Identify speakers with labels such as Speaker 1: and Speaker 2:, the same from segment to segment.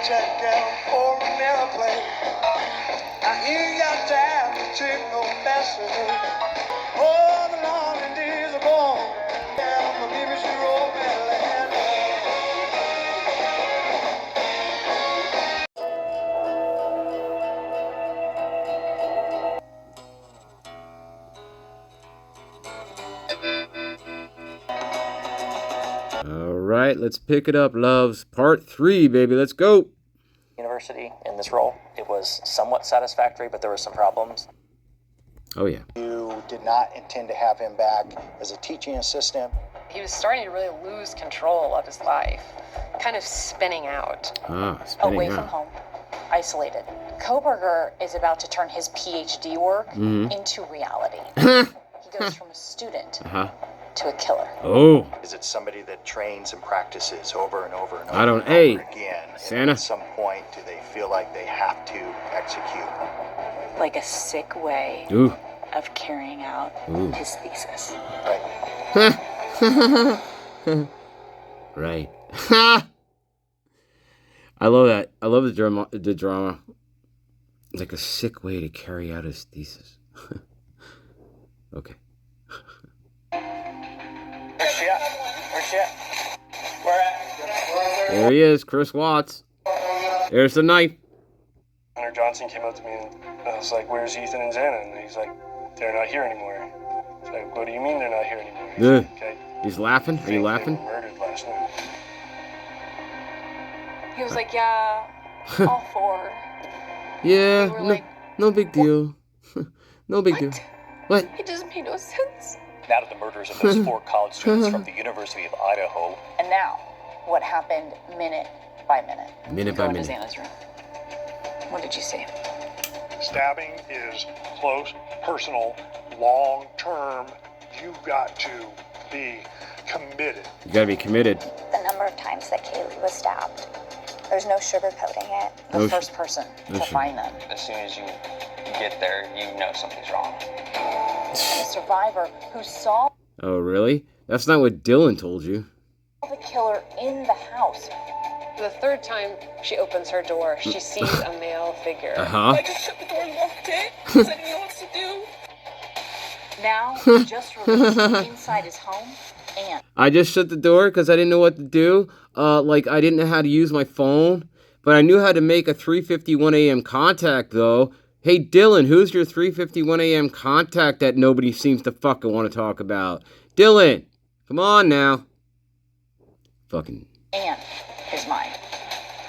Speaker 1: check down for an airplane. I ain't got time to take no message. Oh, the long days are gone. Yeah, I'm gonna leave you to old man land.
Speaker 2: All right, let's pick it up, loves. Part 3, baby. Let's go.
Speaker 3: University in this role. It was somewhat satisfactory, but there were some problems.
Speaker 2: Oh, yeah.
Speaker 4: You did not intend to have him back as a teaching assistant.
Speaker 5: He was starting to really lose control of his life, kind of spinning out.
Speaker 2: Spinning
Speaker 6: away
Speaker 2: out.
Speaker 6: from home, isolated. Koberger is about to turn his PhD work into reality. He goes from a student to a killer.
Speaker 2: Oh.
Speaker 4: Is it somebody that trains and practices over and over and over,
Speaker 2: I don't.
Speaker 4: and
Speaker 2: Hey,
Speaker 4: over again?
Speaker 2: Santa.
Speaker 4: And at some point, do they feel like they have to execute?
Speaker 6: Like a sick way
Speaker 2: Ooh.
Speaker 6: of carrying out his thesis.
Speaker 4: Right.
Speaker 2: Right. I love that. I love the drama. It's like a sick way to carry out his thesis. Okay.
Speaker 1: Where's she at? Where's she at? Where at?
Speaker 2: There he is, Chris Watts. There's the knife.
Speaker 7: Hunter Johnson came up to me and I was like, "Where's Ethan and Xana?" And he's like, "They're not here anymore." It's like, "What do you mean they're not here anymore?" He's like, "Okay."
Speaker 2: He's laughing. Are you laughing?
Speaker 7: They were murdered last night.
Speaker 5: He was like, yeah, all 4.
Speaker 2: Yeah.
Speaker 5: We were
Speaker 2: No,
Speaker 5: like,
Speaker 2: no big deal. No big deal. What?
Speaker 5: It just made no sense.
Speaker 3: Now to the murders of those 4 college students from the University of Idaho.
Speaker 6: And now, what happened minute by minute?
Speaker 2: Minute by
Speaker 6: Go into
Speaker 2: minute.
Speaker 6: Xana's room. What did you see?
Speaker 8: Stabbing is close, personal, long-term. You've got to be committed.
Speaker 2: You gotta be committed.
Speaker 9: The number of times that Kaylee was stabbed. There's no sugarcoating it.
Speaker 6: The first person to find them.
Speaker 3: As soon as you get there, you know something's wrong.
Speaker 6: The survivor who saw
Speaker 2: Oh, really? That's not what Dylan told you.
Speaker 6: the killer in the house.
Speaker 5: The 3rd time she opens her door, she sees a male figure.
Speaker 2: I
Speaker 5: just shut the door and locked it because I didn't know what to do.
Speaker 6: Now, just released inside his home, and
Speaker 2: I just shut the door because I didn't know what to do. Like, I didn't know how to use my phone. But I knew how to make a 3:51 a.m. contact, though. Hey, Dylan, who's your 3:51 a.m. contact that nobody seems to fucking want to talk about? Dylan, come on now. Fucking.
Speaker 6: and his mind.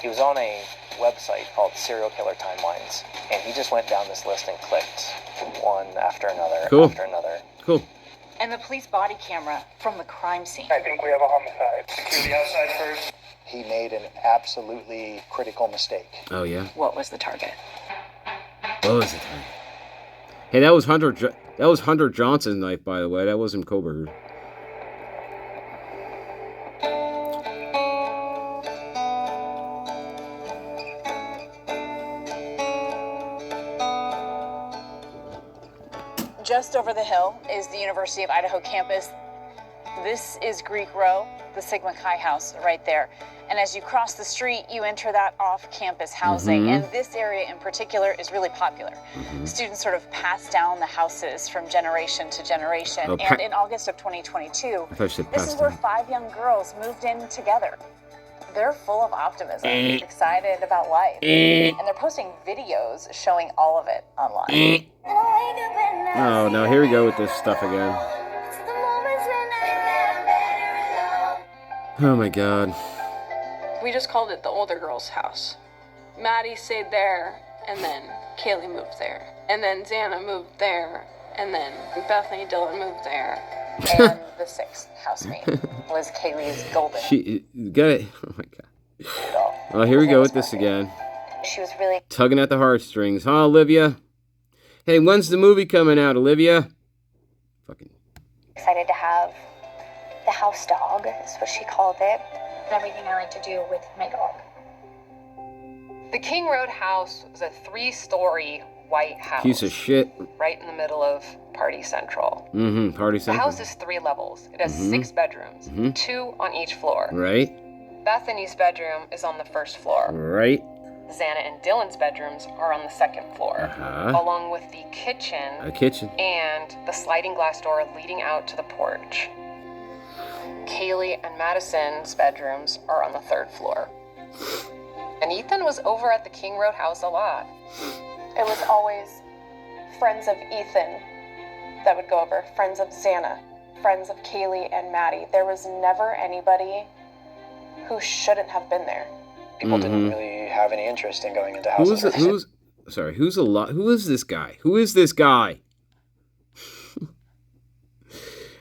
Speaker 3: He was on a website called Serial Killer Timelines, and he just went down this list and clicked one after another after another.
Speaker 2: Cool.
Speaker 6: And the police body camera from the crime scene.
Speaker 8: I think we have a homicide. Secure the outside first.
Speaker 4: He made an absolutely critical mistake.
Speaker 2: Oh, yeah?
Speaker 6: What was the target?
Speaker 2: What was it? Hey, that was Hunter Johnson's knife, by the way. That wasn't Koberger.
Speaker 6: Just over the hill is the University of Idaho campus. This is Greek Row, the Sigma Chi house right there. And as you cross the street, you enter that off-campus housing. And this area in particular is really popular. Students sort of pass down the houses from generation to generation. And in August of 2022, this is where 5 young girls moved in together. They're full of optimism, excited about life. And they're posting videos showing all of it online.
Speaker 2: Oh, no, here we go with this stuff again. Oh, my God.
Speaker 5: We just called it the older girl's house. Maddie stayed there, and then Kaylee moved there. And then Xana moved there, and then Bethany Dylan moved there.
Speaker 6: And the 6th housemate was Kaylee's golden.
Speaker 2: She got it. Oh, my God. Oh, here we go with this again.
Speaker 9: She was really
Speaker 2: Tugging at the heartstrings, huh, Olivia? Hey, when's the movie coming out, Olivia? Fucking.
Speaker 9: excited to have the house dog, is what she called it. Everything I like to do with my dog.
Speaker 5: The King Road house was a 3-story white house.
Speaker 2: Piece of shit.
Speaker 5: Right in the middle of Party Central.
Speaker 2: Party
Speaker 5: The
Speaker 2: Central.
Speaker 5: house is 3 levels. It has 6 bedrooms, 2 on each floor.
Speaker 2: Right.
Speaker 10: Bethany's bedroom is on the first floor.
Speaker 2: Right.
Speaker 10: Xana and Dylan's bedrooms are on the second floor, along with the kitchen, and the sliding glass door leading out to the porch. Kaylee and Madison's bedrooms are on the third floor. And Ethan was over at the King Road house a lot.
Speaker 5: It was always friends of Ethan that would go over, friends of Xana, friends of Kaylee and Maddie. There was never anybody who shouldn't have been there.
Speaker 4: People didn't really have any interest in going into houses.
Speaker 2: Who is this guy? Who is this guy?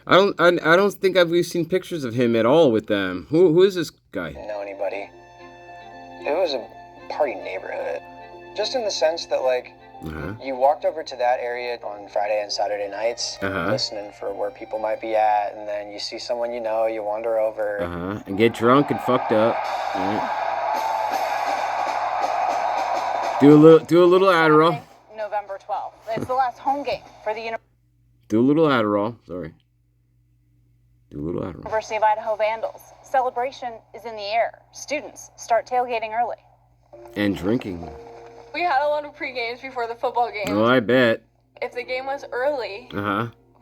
Speaker 2: I don't think we've seen pictures of him at all with them. Who is this guy?
Speaker 4: Didn't know anybody. It was a party neighborhood. Just in the sense that, like, you walked over to that area on Friday and Saturday nights, listening for where people might be at, and then you see someone you know, you wander over.
Speaker 2: And get drunk and fucked up. Do a little Adderall.
Speaker 6: November 12th. It's the last home game for the
Speaker 2: Do a little Adderall. Sorry. Do a little Adderall.
Speaker 6: University of Idaho Vandals. Celebration is in the air. Students start tailgating early.
Speaker 2: And drinking.
Speaker 5: We had a lot of pre-games before the football game.
Speaker 2: Oh, I bet.
Speaker 5: If the game was early,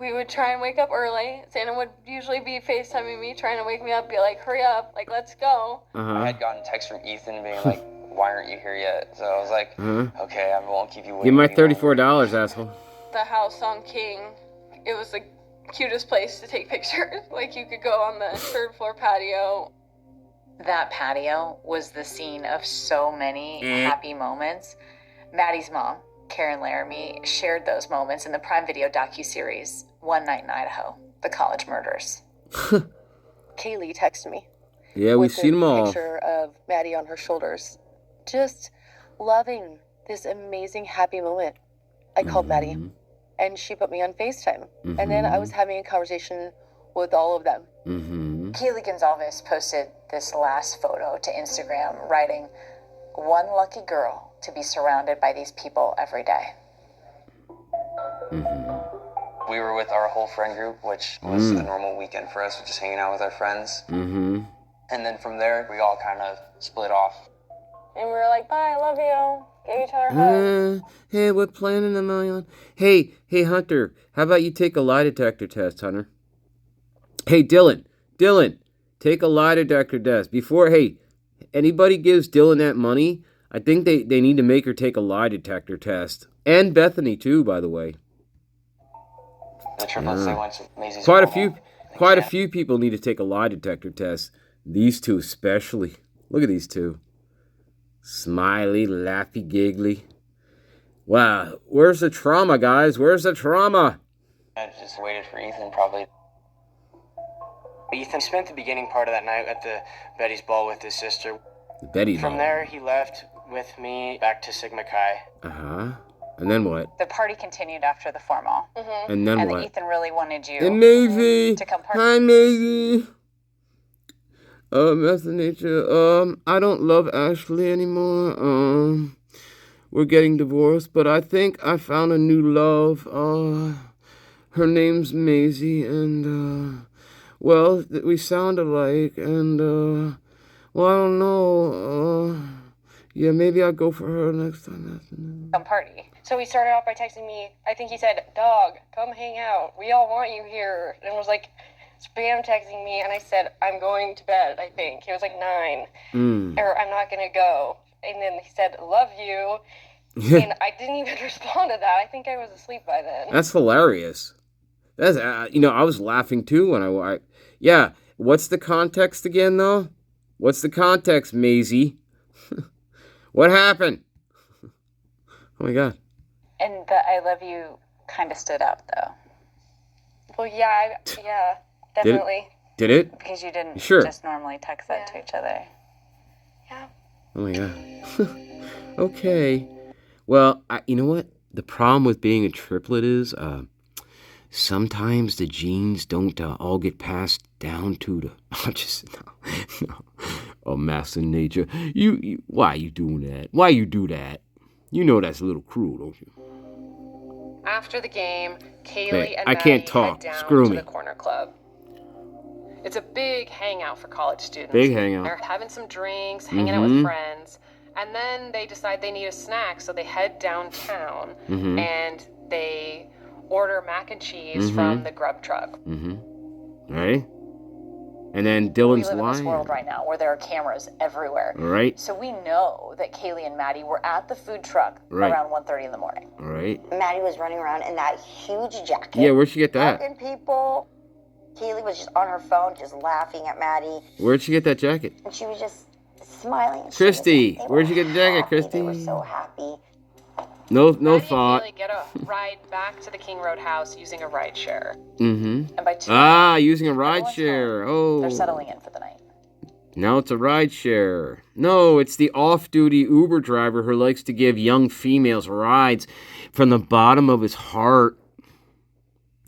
Speaker 5: we would try and wake up early. Santa would usually be FaceTiming me, trying to wake me up, be like, hurry up, like, let's go.
Speaker 3: I had gotten text from Ethan being like, why aren't you here yet? So I was like, okay, I won't keep you waiting.
Speaker 2: Give my $34, asshole.
Speaker 5: The house on King, it was the cutest place to take pictures. Like, you could go on the third floor patio.
Speaker 6: That patio was the scene of so many happy moments. Maddie's mom, Karen Laramie, shared those moments in the Prime Video docuseries, One Night in Idaho, The College Murders.
Speaker 11: Kaylee texted me.
Speaker 2: Yeah, we've seen them all.
Speaker 11: With a picture of Maddie on her shoulders. Just loving this amazing happy moment. I called Maddie, and she put me on FaceTime. And then I was having a conversation with all of them.
Speaker 6: Kaylee Gonzalez posted this last photo to Instagram, writing, "One lucky girl to be surrounded by these people every day."
Speaker 3: We were with our whole friend group, which was a normal weekend for us, just hanging out with our friends. And then from there, we all kind of split off.
Speaker 5: And we were like, bye, I love you. Gave each other hugs.
Speaker 2: Hey, what planet am I on? Hey, Hunter, how about you take a lie detector test, Hunter? Hey, Dylan, take a lie detector test. Before, anybody gives Dylan that money, I think they need to make her take a lie detector test. And Bethany, too, by the way.
Speaker 3: The triplets, they went to Maisie's
Speaker 2: Quite a few people need to take a lie detector test. These two especially. Look at these two. Smiley, laughy, giggly. Wow, where's the trauma, guys? Where's the trauma?
Speaker 3: I just waited for Ethan, probably.
Speaker 12: Ethan spent the beginning part of that night at the Betty's ball with his sister.
Speaker 2: From
Speaker 12: there, he left with me back to Sigma Chi.
Speaker 2: And then what?
Speaker 6: The party continued after the formal.
Speaker 2: And then what?
Speaker 6: And Ethan really wanted you
Speaker 2: Maisie.
Speaker 6: to come party.
Speaker 2: Hi, Maisie. Master Nature, I don't love Ashley anymore. We're getting divorced, but I think I found a new love. Her name's Maisie, and, well, we sound alike, and, well, I don't know, yeah, maybe I'll go for her next time.
Speaker 6: Come party.
Speaker 5: So he started off by texting me, I think he said, dog, come hang out. We all want you here. And was like, spam texting me, and I said, I'm going to bed, I think. He was like 9. Or I'm not going to go. And then he said, love you. And I didn't even respond to that. I think I was asleep by then.
Speaker 2: That's hilarious. That's, I was laughing too when I yeah. What's the context again, though? What's the context, Maisie? What happened? Oh my God.
Speaker 6: And the I love you kind of stood out, though.
Speaker 5: Well, yeah, definitely.
Speaker 2: Did it?
Speaker 6: Because you didn't just normally text that to each other.
Speaker 5: Yeah.
Speaker 2: Oh my God. Okay. Well, you know what? The problem with being a triplet is sometimes the genes don't all get passed down to the... No. Oh, Master Nature. Why you doing that? Why you do that? You know that's a little cruel, don't you?
Speaker 10: After the game, Kaylee and
Speaker 2: I can't
Speaker 10: Maddie
Speaker 2: talk.
Speaker 10: head down
Speaker 2: Screw
Speaker 10: to
Speaker 2: me.
Speaker 10: the corner club. It's a big hangout for college students.
Speaker 2: Big hangout.
Speaker 10: They're having some drinks, hanging out with friends, and then they decide they need a snack, so they head downtown and they order mac and cheese from the grub truck.
Speaker 2: Right? And then Dylan's
Speaker 6: lying. We live in this
Speaker 2: lying.
Speaker 6: world right now where there are cameras everywhere.
Speaker 2: Right.
Speaker 6: So we know that Kaylee and Maddie were at the food truck around 1:30 in the morning.
Speaker 2: Right.
Speaker 9: Maddie was running around in that huge jacket.
Speaker 2: Yeah, where'd she get that?
Speaker 9: Hugging people. Kaylee was just on her phone, just laughing at Maddie.
Speaker 2: Where'd she get that jacket?
Speaker 9: And she was just smiling.
Speaker 2: Christy, where'd you get the jacket, Christy?
Speaker 9: They were so happy.
Speaker 2: No
Speaker 10: Maddie
Speaker 2: thought.
Speaker 10: and Kaylee get a ride back to the King Road house using a ride share.
Speaker 6: And by 2
Speaker 2: using a ride share. Oh.
Speaker 6: they're settling in for the night.
Speaker 2: Now it's a ride share. No, it's the off-duty Uber driver who likes to give young females rides from the bottom of his heart.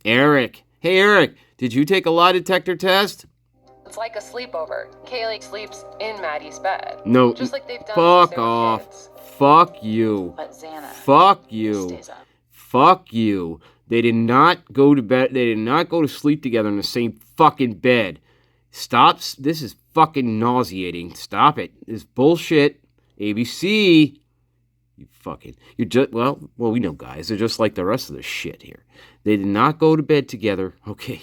Speaker 2: Eric. Hey, Eric, did you take a lie detector test?
Speaker 10: It's like a sleepover. Kaylee sleeps in Maddie's bed.
Speaker 2: No.
Speaker 10: Just like they've done
Speaker 2: Fuck
Speaker 10: since they were
Speaker 2: off.
Speaker 10: kids.
Speaker 2: Fuck you.
Speaker 6: But Xana
Speaker 2: Fuck you.
Speaker 6: stays up.
Speaker 2: Fuck you. They did not go to bed. They did not go to sleep together in the same fucking bed. Stop. This is fucking nauseating. Stop it. This is bullshit. ABC. You're just, well, we know guys. They're just like the rest of the shit here. They did not go to bed together. Okay.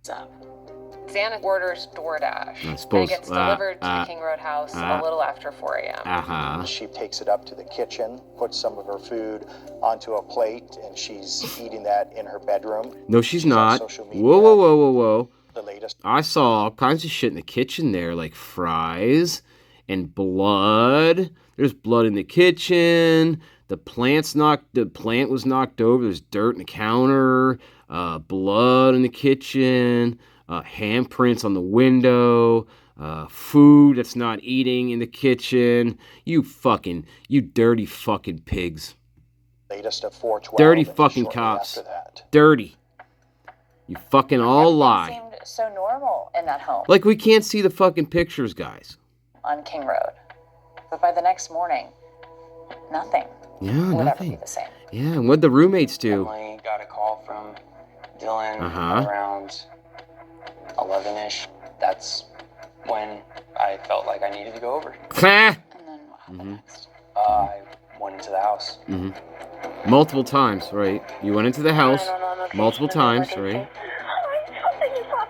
Speaker 10: Xana orders DoorDash.
Speaker 2: I suppose,
Speaker 10: and it gets delivered to the King Road house a little after 4 a.m.
Speaker 13: She takes it up to the kitchen, puts some of her food onto a plate, and she's eating that in her bedroom.
Speaker 2: No, she's not. Whoa.
Speaker 13: The latest.
Speaker 2: I saw all kinds of shit in the kitchen there, like fries and blood. There's blood in the kitchen. The plant was knocked over. There's dirt in the counter. Blood in the kitchen. Handprints on the window. Food that's not eating in the kitchen. You dirty fucking pigs.
Speaker 13: Latest of 412.
Speaker 2: Dirty fucking cops. Dirty. You fucking all lie.
Speaker 6: Seemed so normal in that home.
Speaker 2: Like we can't see the fucking pictures, guys.
Speaker 6: On King Road. But by the next morning, nothing would ever be the same.
Speaker 2: Yeah, and what'd the roommates do?
Speaker 12: Emily got a call from Dylan around 11-ish. That's when I felt like I needed to go over.
Speaker 6: And then what happened next?
Speaker 12: I went into the house.
Speaker 2: Multiple times, right? You went into the house multiple times, right?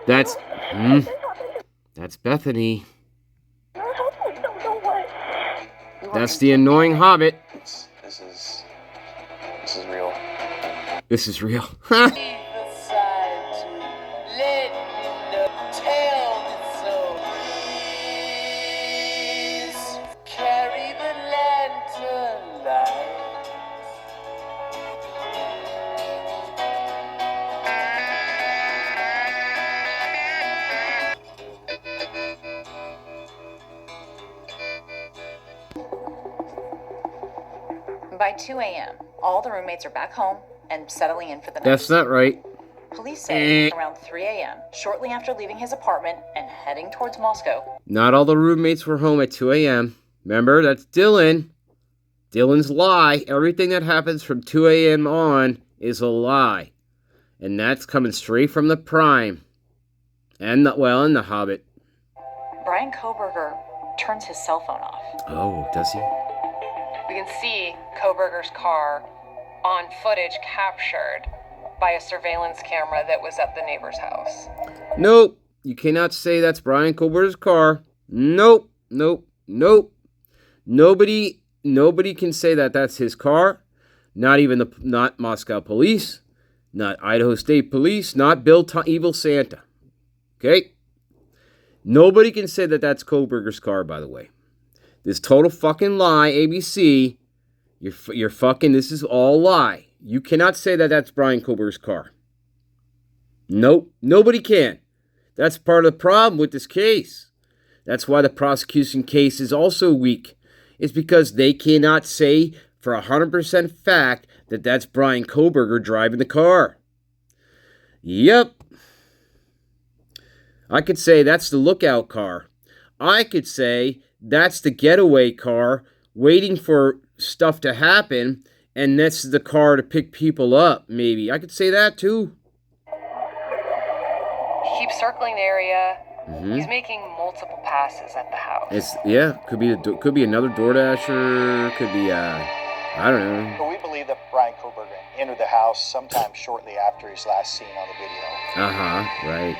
Speaker 2: That's Bethany. That's the annoying hobbit.
Speaker 12: This is real.
Speaker 2: This is real.
Speaker 6: By 2 a.m., all the roommates are back home and settling in for the night.
Speaker 2: That's not right.
Speaker 6: Police say around 3 a.m., shortly after leaving his apartment and heading towards Moscow.
Speaker 2: Not all the roommates were home at 2 a.m. Remember, that's Dylan. Dylan's lie. Everything that happens from 2 a.m. on is a lie. And that's coming straight from the Prime. And the Hobbit.
Speaker 6: Brian Kohberger turns his cell phone off.
Speaker 2: Oh, does he?
Speaker 10: We can see Kohberger's car on footage captured by a surveillance camera that was at the neighbor's house.
Speaker 2: Nope. You cannot say that's Brian Kohberger's car. Nope. Nobody can say that that's his car. Not Moscow police, not Idaho State Police, not Evil Santa. Okay? Nobody can say that that's Kohberger's car, by the way. This total fucking lie, ABC. You're fucking, this is all lie. You cannot say that that's Brian Kohberger's car. Nope. Nobody can. That's part of the problem with this case. That's why the prosecution case is also weak. It's because they cannot say for 100% fact that that's Brian Kohberger driving the car. Yep. I could say that's the lookout car. I could say that's the getaway car waiting for stuff to happen, and that's the car to pick people up, maybe. I could say that too.
Speaker 10: He keeps circling the area, He's making multiple passes at the house.
Speaker 2: Could be another DoorDasher. Could be I don't know.
Speaker 13: But we believe that Brian Koberger entered the house sometime shortly after his last seen on the video.
Speaker 2: Right.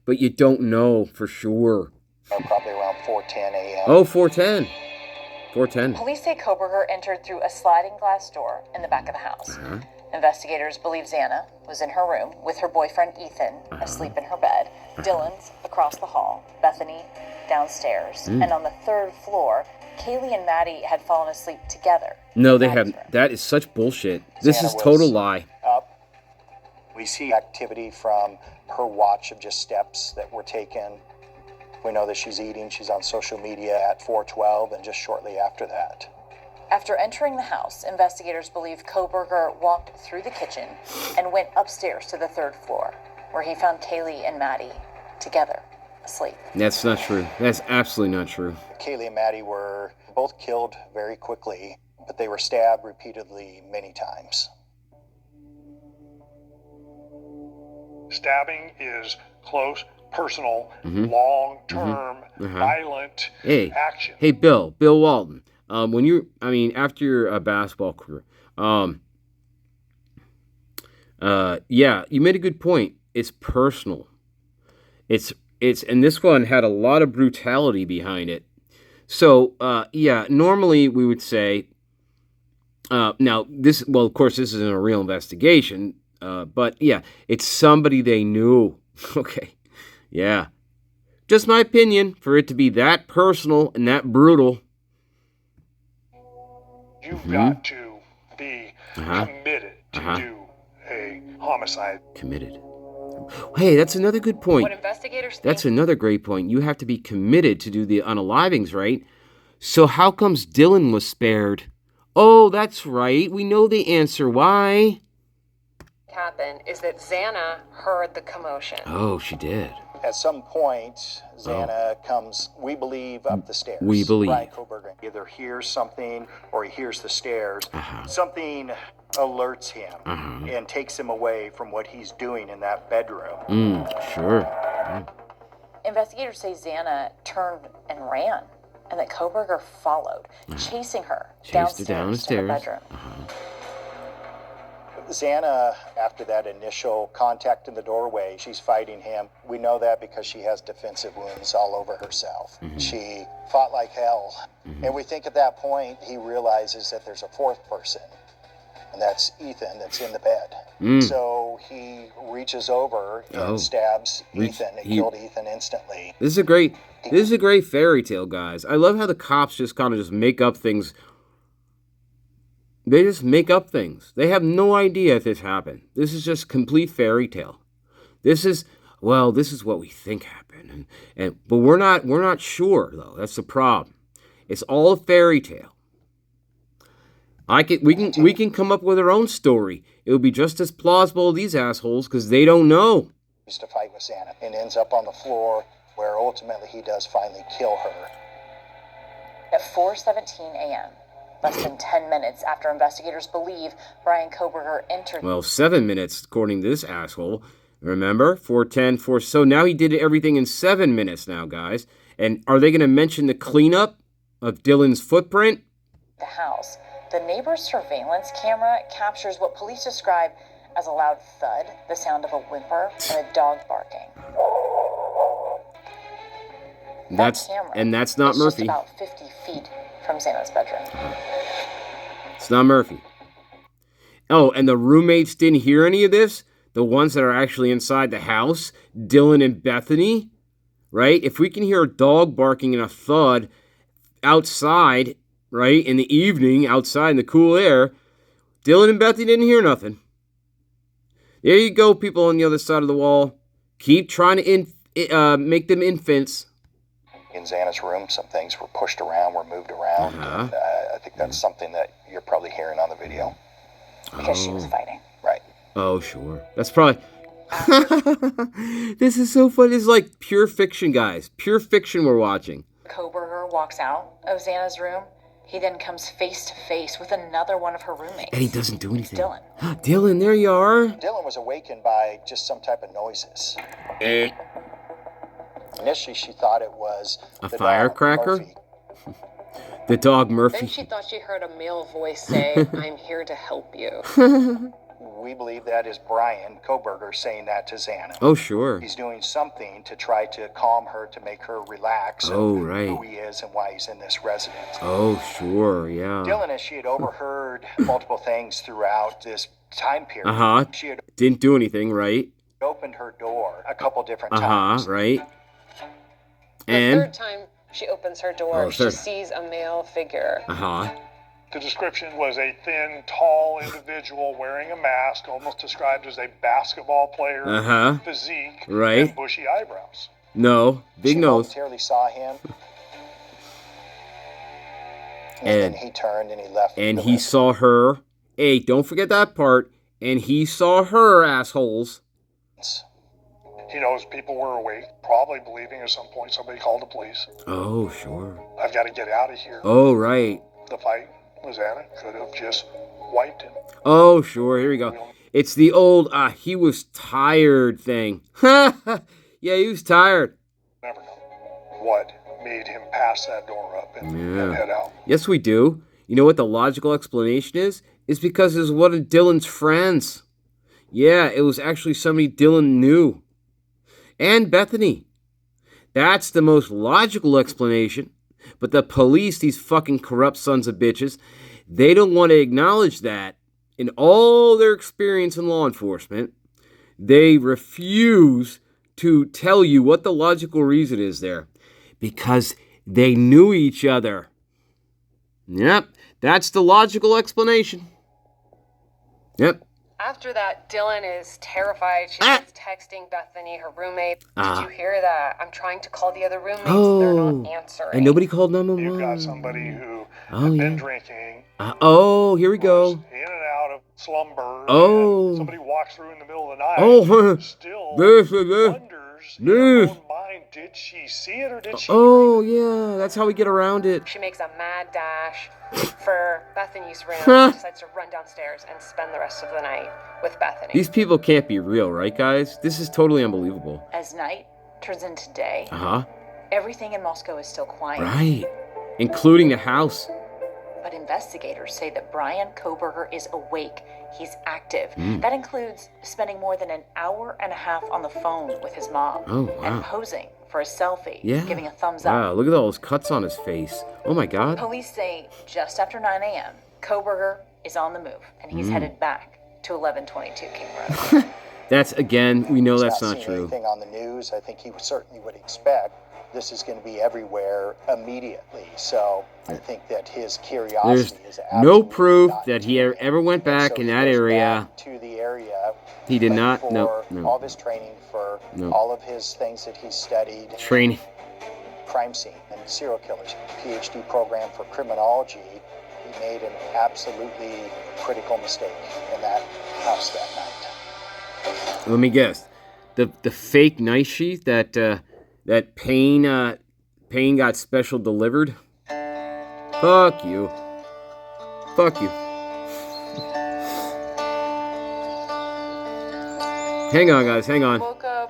Speaker 2: But you don't know for sure.
Speaker 13: Probably around 4:10 a.m.
Speaker 2: Oh, 4:10. 4:10.
Speaker 6: Police say Koberger entered through a sliding glass door in the back of the house. Investigators believe Xana was in her room with her boyfriend Ethan asleep in her bed. Dylan's across the hall. Bethany downstairs. And on the 3rd floor, Kaylee and Maddie had fallen asleep together.
Speaker 2: No, they haven't. That is such bullshit. This is total lie.
Speaker 13: Up. We see activity from her watch of just steps that were taken. We know that she's eating. She's on social media at 4:12 and just shortly after that.
Speaker 6: After entering the house, investigators believe Koberger walked through the kitchen and went upstairs to the 3rd floor, where he found Kaylee and Maddie together, asleep.
Speaker 2: That's not true. That's absolutely not true.
Speaker 13: Kaylee and Maddie were both killed very quickly, but they were stabbed repeatedly many times.
Speaker 8: Stabbing is close, personal, long-term, violent action.
Speaker 2: Hey, Bill Walton. After your basketball career, you made a good point. It's personal. And this one had a lot of brutality behind it. So, normally we would say, of course, this isn't a real investigation, but yeah, it's somebody they knew. Okay. Yeah. Just my opinion, for it to be that personal and that brutal.
Speaker 8: You've got to be committed to do a homicide.
Speaker 2: Committed. Hey, that's another good point.
Speaker 10: What investigators think...
Speaker 2: That's another great point. You have to be committed to do the unalivings, right? So how comes Dylan was spared? Oh, that's right. We know the answer. Why?
Speaker 10: Happened is that Xana heard the commotion.
Speaker 2: Oh, she did.
Speaker 13: At some point, Xana comes, we believe, up the stairs.
Speaker 2: We believe.
Speaker 13: Brian Koberger either hears something or he hears the stairs. Something alerts him and takes him away from what he's doing in that bedroom.
Speaker 2: Sure.
Speaker 6: Investigators say Xana turned and ran, and that Koberger followed, chasing her downstairs to her bedroom.
Speaker 13: Xana, after that initial contact in the doorway, she's fighting him. We know that because she has defensive wounds all over herself. She fought like hell. And we think at that point he realizes that there's a 4th person, and that's Ethan that's in the bed. So he reaches over and stabs Ethan and killed Ethan instantly.
Speaker 2: This is a great fairy tale, guys. I love how the cops just kind of make up things. They just make up things. They have no idea if this happened. This is just complete fairy tale. This is what we think happened. But we're not sure though. That's the problem. It's all a fairy tale. We can come up with our own story. It would be just as plausible as these assholes because they don't know.
Speaker 13: He used to fight with Xana and ends up on the floor where ultimately he does finally kill her.
Speaker 6: At 4:17 a.m., less than 10 minutes after investigators believe Brian Koberger entered...
Speaker 2: Well, 7 minutes, according to this asshole. Remember? 4:10. So now he did everything in 7 minutes now, guys. And are they going to mention the cleanup of Dylan's footprint?
Speaker 6: The house. The neighbor's surveillance camera captures what police describe as a loud thud, the sound of a whimper, and a dog barking.
Speaker 2: That's not Murphy.
Speaker 6: Just about 50 feet from Xana's bedroom.
Speaker 2: It's not Murphy. Oh, and the roommates didn't hear any of this? The ones that are actually inside the house? Dylan and Bethany? Right? If we can hear a dog barking and a thud outside, right, in the evening, outside in the cool air, Dylan and Bethany didn't hear nothing. There you go, people on the other side of the wall. Keep trying to make them infants.
Speaker 13: In Xana's room, some things were pushed around, were moved around. And, I think that's something that you're probably hearing on the video.
Speaker 6: Because she was fighting.
Speaker 13: Right.
Speaker 2: Oh, sure. That's probably... This is so fun. This is like pure fiction, guys. Pure fiction we're watching.
Speaker 6: Koberger walks out of Xana's room. He then comes face to face with another one of her roommates.
Speaker 2: And he doesn't do anything.
Speaker 6: Dylan.
Speaker 2: Dylan, there you are.
Speaker 13: Dylan was awakened by just some type of noises. Initially, she thought it was
Speaker 2: a firecracker. The dog Murphy.
Speaker 10: Then she thought she heard a male voice say, "I'm here to help you."
Speaker 13: We believe that is Brian Koberger saying that to Xana.
Speaker 2: Oh, sure.
Speaker 13: He's doing something to try to calm her, to make her relax.
Speaker 2: Oh, right.
Speaker 13: Who he is and why he's in this residence.
Speaker 2: Oh, sure, yeah.
Speaker 13: Dylan, as she had overheard multiple things throughout this time period. She had
Speaker 2: didn't do anything, right?
Speaker 13: Opened her door a couple different times.
Speaker 2: Right.
Speaker 10: The third time she opens her door, she sees a male figure.
Speaker 8: The description was a thin, tall individual wearing a mask, almost described as a basketball player, physique, and bushy eyebrows.
Speaker 2: No, big nose.
Speaker 13: She momentarily saw him. And then he turned and he left.
Speaker 2: And he saw her. Hey, don't forget that part. And he saw her, assholes.
Speaker 8: He knows people were awake, probably believing at some point somebody called the police.
Speaker 2: Oh, sure.
Speaker 8: I've got to get out of here.
Speaker 2: Oh, right.
Speaker 8: The fight, Lizanna could have just wiped him.
Speaker 2: Oh, sure. Here we go. It's the old, he was tired thing. Yeah, he was tired.
Speaker 8: Never know what made him pass that door up and head out.
Speaker 2: Yes, we do. You know what the logical explanation is? It's because it was one of Dylan's friends. Yeah, it was actually somebody Dylan knew. And Bethany. That's the most logical explanation. But the police, these fucking corrupt sons of bitches, they don't want to acknowledge that. In all their experience in law enforcement, they refuse to tell you what the logical reason is there. Because they knew each other. Yep, that's the logical explanation. Yep.
Speaker 10: After that, Dylan is terrified. She starts texting Bethany, her roommate. Did you hear that? I'm trying to call the other roommates. They're not answering.
Speaker 2: And nobody called 911.
Speaker 8: You've got somebody who had been drinking.
Speaker 2: Here we go.
Speaker 8: In and out of slumber.
Speaker 2: Oh.
Speaker 8: Somebody walks through in the middle of the night. Still wonders in her own mind, did she see it or did she
Speaker 2: dream it? Yeah, that's how we get around it.
Speaker 10: She makes a mad dash for Bethany's room. She decides to run downstairs and spend the rest of the night with Bethany.
Speaker 2: These people can't be real, right, guys? This is totally unbelievable.
Speaker 6: As night turns into day, everything in Moscow is still quiet.
Speaker 2: Right. Including the house.
Speaker 6: But investigators say that Brian Koberger is awake. He's active. That includes spending more than an hour and a half on the phone with his mom.
Speaker 2: Oh, wow.
Speaker 6: And posing for a selfie, giving a thumbs up.
Speaker 2: Wow, look at all those cuts on his face. Oh, my God.
Speaker 6: Police say just after 9 a.m., Koberger is on the move, and he's headed back to 1122 King Road.
Speaker 2: That's, again, we know that's not true.
Speaker 13: Anything on the news, I think he certainly would expect this is going to be everywhere immediately. So I think that his curiosity is absolutely
Speaker 2: no proof that he ever went back in that area.
Speaker 13: To the area.
Speaker 2: He did not.
Speaker 13: For
Speaker 2: no.
Speaker 13: all of his training, for all of his things that he studied.
Speaker 2: Training.
Speaker 13: Crime scene and serial killers. PhD program for criminology. He made an absolutely critical mistake in that house that night.
Speaker 2: Let me guess. The fake knife sheath that Payne got special delivered. Fuck you. Fuck you. Hang on, guys. Hang on.
Speaker 14: Woke up.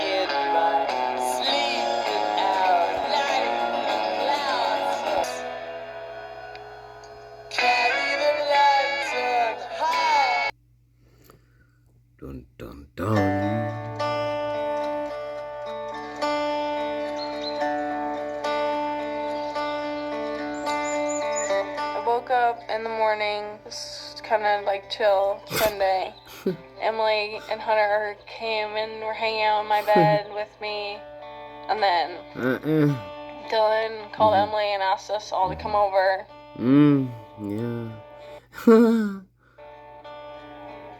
Speaker 2: Dun dun dun.
Speaker 14: Up in the morning, just kind of like chill Sunday. Emily and Hunter came and were hanging out in my bed with me, and then Dylan called Emily and asked us all to come over.
Speaker 2: Yeah.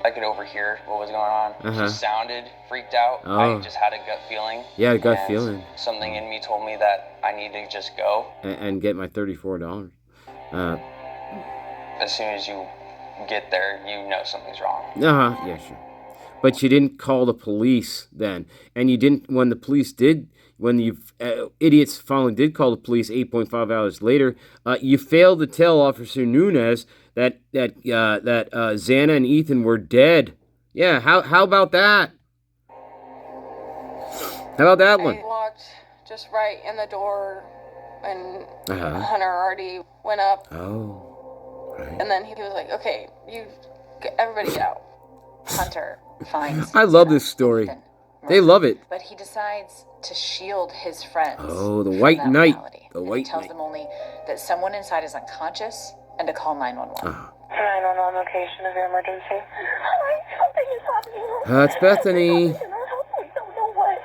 Speaker 12: I could overhear what was going on. She sounded freaked out. I just had a gut feeling.
Speaker 2: Yeah, a gut feeling.
Speaker 12: Something in me told me that I need to just go
Speaker 2: and get my $34.
Speaker 12: As soon as you get there, you know something's wrong.
Speaker 2: Yeah, sure. But you didn't call the police then. And you didn't, when the police did, when you idiots finally did call the police 8.5 hours later, you failed to tell Officer Nunez that Xana and Ethan were dead. Yeah, how about that? How about that one?
Speaker 14: I walked just right in the door, and Hunter already went up.
Speaker 2: Oh, right.
Speaker 14: And then he was like, okay, everybody get out.
Speaker 6: Hunter finds
Speaker 2: I love this story. They love it.
Speaker 6: But he decides to shield his friends.
Speaker 2: Oh, the White Knight. The White
Speaker 6: Knight. He tells them only that someone inside is unconscious and to call 911.
Speaker 15: 911 location of your emergency. Something is happening.
Speaker 2: That's Bethany.
Speaker 15: We don't know what.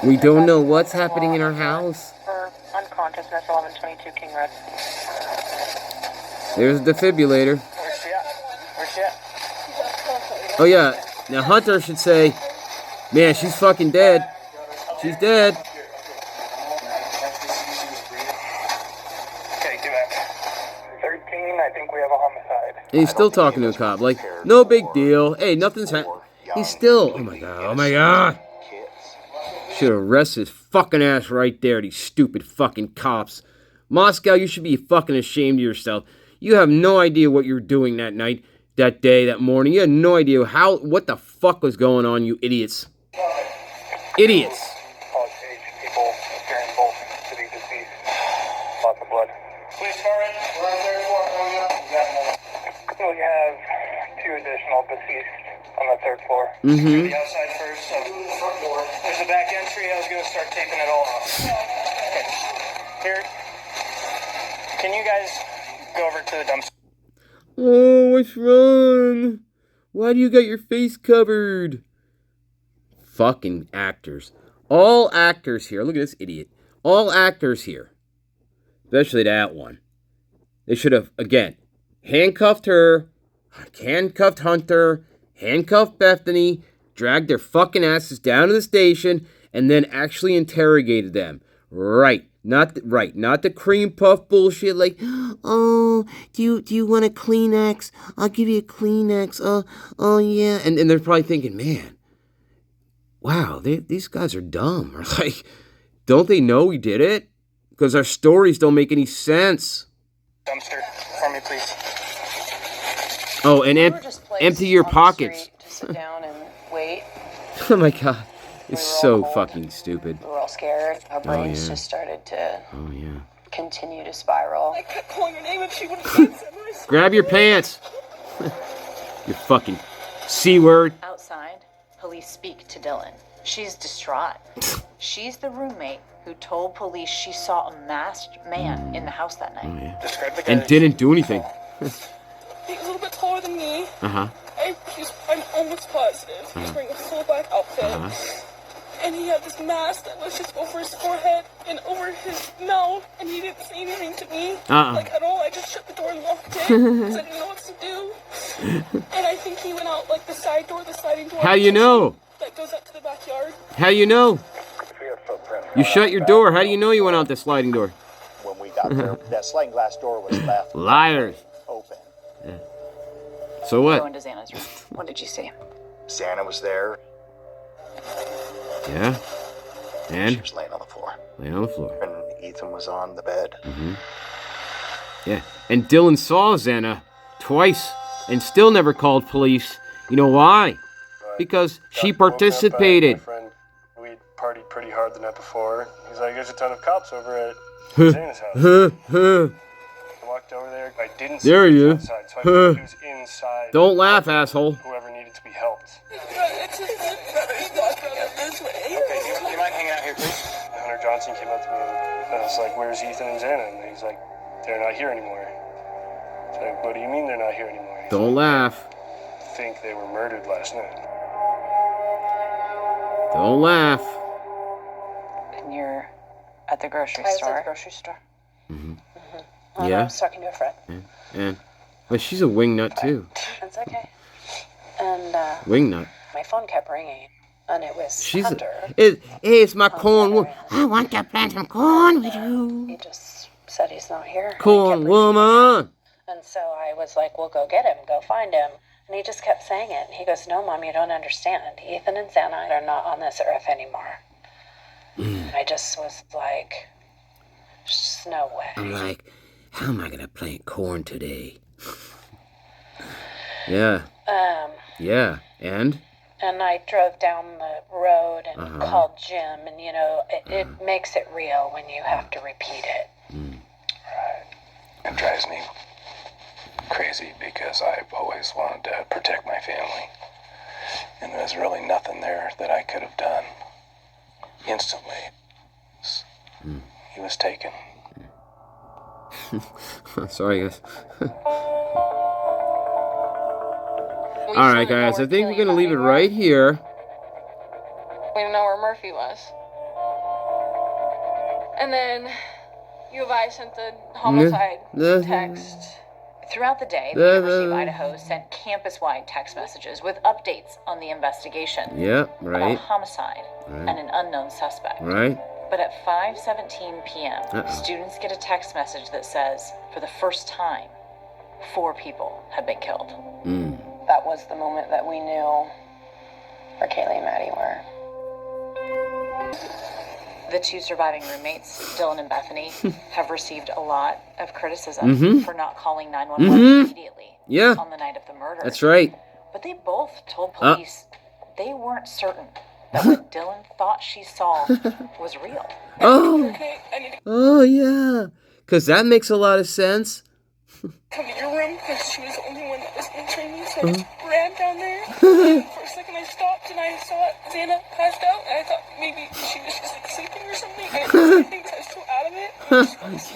Speaker 2: We don't know what's happening in our house.
Speaker 15: For unconsciousness, 1122 King Road.
Speaker 2: There's the defibrillator.
Speaker 4: Where's she at? Where's she at?
Speaker 2: Oh, yeah. Now, Hunter should say, man, she's fucking dead. She's dead.
Speaker 7: Okay, get back. 13, I think we have a homicide.
Speaker 2: And he's still talking to a cop. Like, no big deal. Hey, nothing's happening. He's still, oh my God, oh my God. Should arrest his fucking ass right there, these stupid fucking cops. Moscow, you should be fucking ashamed of yourself. You have no idea what you're doing that night, that day, that morning. You had no idea what the fuck was going on, you idiots. Idiots.
Speaker 7: College age people appearing both to be deceased. Lots of blood. Police department, we're on third floor. We have 2 additional deceased on the 3rd floor.
Speaker 2: Mm-hmm.
Speaker 7: The outside first, so the front door. There's a back entry. I was going to start taping it all off. Okay. Here. Can you guys go over to the dumpster?
Speaker 2: Oh, what's wrong? Why do you got your face covered? Fucking actors. All actors here. Look at this idiot. All actors here. Especially that one. They should have, again, handcuffed her, handcuffed Hunter, handcuffed Bethany, dragged their fucking asses down to the station, and then actually interrogated them. Right. Not the cream puff bullshit like, oh, do you want a Kleenex? I'll give you a Kleenex. Oh yeah. And they're probably thinking, man, wow, these guys are dumb. Or like, don't they know we did it? Because our stories don't make any sense.
Speaker 7: Dumpster for me, please.
Speaker 2: Oh, and empty your pockets.
Speaker 11: To sit down and wait.
Speaker 2: Oh my God. It's so fucking stupid.
Speaker 11: We were all scared. Our brains just started to continue to spiral.
Speaker 15: I kept calling her name and she wouldn't answer.
Speaker 2: Grab your pants. You fucking C-word.
Speaker 6: Outside, police speak to Dylan. She's distraught. She's the roommate who told police she saw a masked man in the house that night.
Speaker 2: Oh, yeah. And didn't do anything.
Speaker 15: He was a little bit taller than me.
Speaker 2: Uh-huh.
Speaker 15: I'm almost positive. He was wearing a full black outfit. And he had this mask that was just over his forehead and over his mouth, and he didn't say anything to me, like at all. I just shut the door and locked it, because I didn't know what to do. And I think he went out like the side door, the sliding door.
Speaker 2: How you know?
Speaker 15: That goes out to the backyard.
Speaker 2: How you know? You shut your door. How do you know you went out the sliding door?
Speaker 13: When we got there, that sliding glass door was left.
Speaker 2: Liars.
Speaker 13: Open.
Speaker 2: Yeah. So what?
Speaker 6: Go into Xana's room. What did you see?
Speaker 13: Xana was there.
Speaker 2: Yeah. And?
Speaker 13: She was laying on the floor.
Speaker 2: Laying on the floor.
Speaker 13: And Ethan was on the bed.
Speaker 2: Mm-hmm. Yeah. And Dylan saw Xana twice and still never called police. You know why? Because she participated.
Speaker 7: My friend, we partied pretty hard the night before. He's like, there's a ton of cops over at Xana's house. I walked over there. I didn't see him outside, so I think he was inside.
Speaker 2: Don't laugh, asshole.
Speaker 7: Whoever needed to be helped.
Speaker 12: Okay, do you mind hanging out here, please?
Speaker 7: Hunter Johnson came up to me and I was like, where's Ethan and Xana? And he's like, they're not here anymore. I was like, what do you mean they're not here anymore?
Speaker 2: Don't laugh.
Speaker 7: I think they were murdered last night.
Speaker 2: Don't laugh.
Speaker 11: And you're at the grocery store. I was at the grocery store.
Speaker 2: Mm-hmm.
Speaker 11: I was talking to a friend.
Speaker 2: And but she's a wingnut too.
Speaker 11: That's okay. And
Speaker 2: wingnut.
Speaker 11: My phone kept ringing, and it was Hunter.
Speaker 2: It's my corn. I want to plant some corn with you.
Speaker 11: He just said he's not here.
Speaker 2: Corn woman.
Speaker 11: And so I was like, well, go get him, go find him. And he just kept saying it. And he goes, no, Mom, you don't understand. Ethan and Xana are not on this earth anymore. And I just was like, there's no way.
Speaker 2: I'm like, how am I going to plant corn today? Yeah. Yeah, and?
Speaker 6: And I drove down the road and called Jim, and it makes it real when you have to repeat it.
Speaker 16: Right. It drives me crazy because I've always wanted to protect my family. And there's really nothing there that I could have done. Instantly, he was taken.
Speaker 2: Sorry, guys. All right, guys. I think we're gonna leave it right here.
Speaker 14: We didn't know where Murphy was. And then U of I sent the homicide text.
Speaker 6: Throughout the day, the University of Idaho sent campus-wide text messages with updates on the investigation.
Speaker 2: Yep, right.
Speaker 6: About homicide and an unknown suspect.
Speaker 2: Right.
Speaker 6: But at 5:17 p.m., students get a text message that says, for the first time, 4 people have been killed.
Speaker 11: That was the moment that we knew where Kaylee and Maddie were.
Speaker 6: The 2 surviving roommates, Dylan and Bethany, have received a lot of criticism for not calling 911 immediately on the night of the murder.
Speaker 2: That's right.
Speaker 6: But they both told police they weren't certain that what Dylan thought she saw was real.
Speaker 2: Oh yeah. Because that makes a lot of sense.
Speaker 15: Come to your room because she was the only one that was answering me, so I just ran down there. For a second I stopped and I saw Xana passed out, and I thought maybe she was just like sleeping or something. I think I was so out of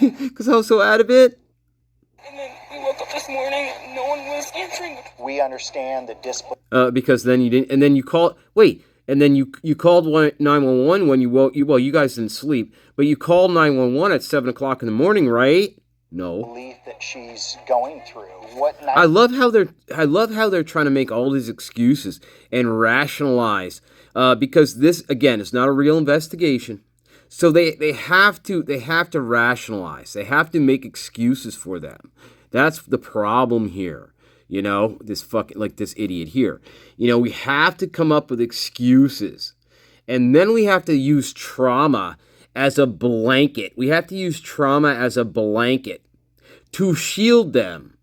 Speaker 15: it.
Speaker 2: Because I was so out of it.
Speaker 15: And then we woke up this morning and no one was answering.
Speaker 13: We understand the discipline.
Speaker 2: Because then you didn't, and then you called. Wait, and then you called 911 when you woke. Well, you guys didn't sleep, but you called 911 at 7:00 in the morning, right? No.
Speaker 13: Belief that she's going through.
Speaker 2: I love how they're trying to make all these excuses and rationalize, because this again is not a real investigation. So they have to rationalize. They have to make excuses for them. That's the problem here. This idiot here. We have to come up with excuses, and then we have to use trauma as a blanket. We have to use trauma as a blanket to shield them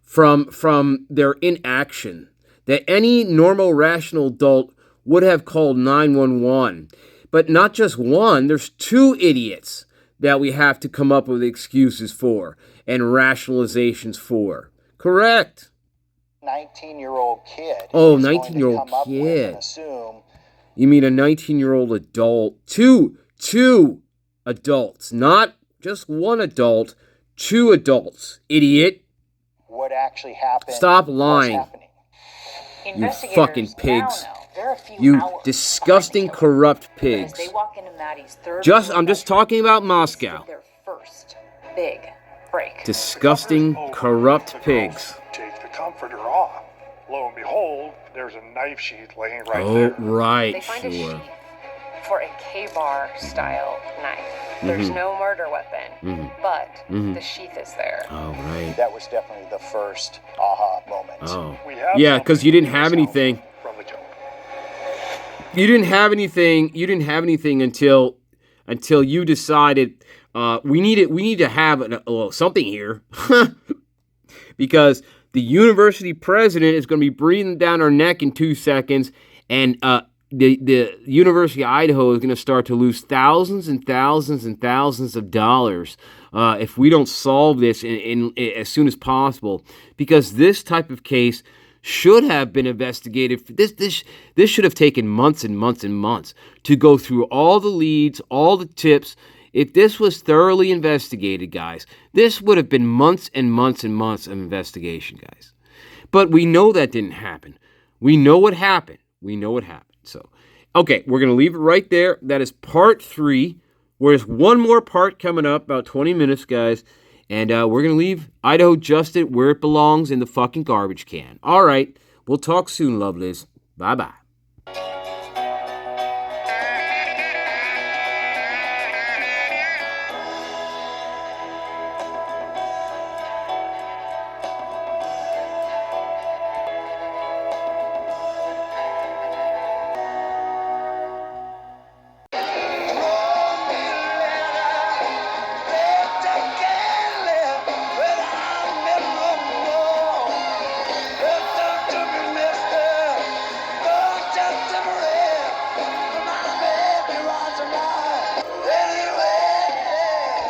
Speaker 2: from their inaction that any normal, rational adult would have called 911. But not just one, there's 2 idiots that we have to come up with excuses for and rationalizations for. Correct.
Speaker 13: 19-year-old kid.
Speaker 2: Oh, 19-year-old kid. You mean a 19-year-old adult? Two adults, not just one adult, 2 adults. Idiot.
Speaker 13: What actually happened?
Speaker 2: Stop lying. You fucking pigs. You disgusting, corrupt pigs.
Speaker 6: They walk into Maddie's third
Speaker 2: I'm just talking about Moscow.
Speaker 6: Their first big break.
Speaker 2: Disgusting, corrupt pigs.
Speaker 8: Take the comforter off. Lo and behold, there's a knife sheath laying right
Speaker 2: Oh,
Speaker 8: there.
Speaker 2: right,
Speaker 10: They find a
Speaker 2: sure.
Speaker 10: sheath for a K-bar style knife. There's no murder weapon, but the sheath is there.
Speaker 2: Oh, right.
Speaker 13: That was definitely the first aha moment.
Speaker 2: Oh. Yeah, because you didn't have anything. You didn't have anything until you decided we need to have something here. Because the university president is going to be breathing down our neck in 2 seconds, and the University of Idaho is going to start to lose thousands and thousands and thousands of dollars if we don't solve this as soon as possible. Because this type of case should have been investigated. This should have taken months and months and months to go through all the leads, all the tips. If this was thoroughly investigated, guys, this would have been months and months and months of investigation, guys. But we know that didn't happen. We know what happened. So, okay, we're going to leave it right there. That is part 3. There's one more part coming up, about 20 minutes, guys. And we're going to leave Idaho Justice where it belongs, in the fucking garbage can. All right, we'll talk soon, lovelies. Bye-bye.